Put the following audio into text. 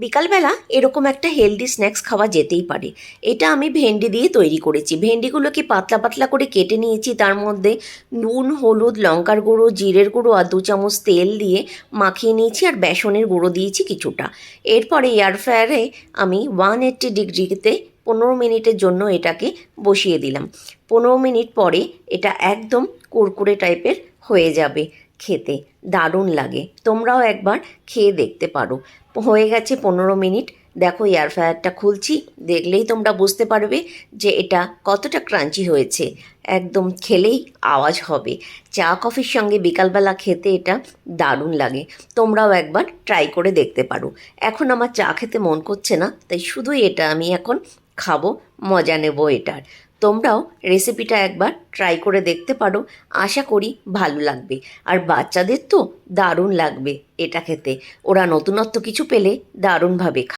বিকালবেলা এরকম একটা হেলদি স্ন্যাক্স খাওয়া যেতেই পারে। এটা আমি ভেন্ডি দিয়ে তৈরি করেছি। ভেন্ডিগুলোকে পাতলা পাতলা করে কেটে নিয়েছি, তার মধ্যে নুন, হলুদ, লঙ্কার গুঁড়ো, জিরের গুঁড়ো আর 2 চামচ তেল দিয়ে মাখিয়ে নিয়েছি, আর বেসনের গুঁড়ো দিয়েছি কিছুটা। এরপরে এয়ার ফ্রায়ারে আমি 180 ডিগ্রিতে 15 মিনিটের জন্য এটাকে বসিয়ে দিলাম। 15 মিনিট পরে এটা একদম কুরকুরে টাইপের হয়ে যাবে। খেতে দারুণ লাগে, তোমরাও একবার খেয়ে দেখতে পারো। হয়ে গেছে 15 মিনিট। দেখো এয়ার ফ্রায়ারটা খুলছি, দেখলেই তোমরা বুঝতে পারবে যে এটা কতটা ক্রাঞ্চি হয়েছে। একদম খেলেই আওয়াজ হবে। চা কফির সঙ্গে বিকালবেলা খেতে এটা দারুণ লাগে। তোমরাও একবার ট্রাই করে দেখতে পারো। এখন আমার চা খেতে মন করছে না, তাই শুধুই এটা আমি এখন খাবো, মজা নেব এটার। তোমরাও রেসিপিটা একবার ট্রাই করে দেখতে পারো, আশা করি ভালো লাগবে। আর বাচ্চাদের তো দারুণ লাগবে এটা খেতে, ওরা নতুনত্ব কিছু পেলে দারুণভাবে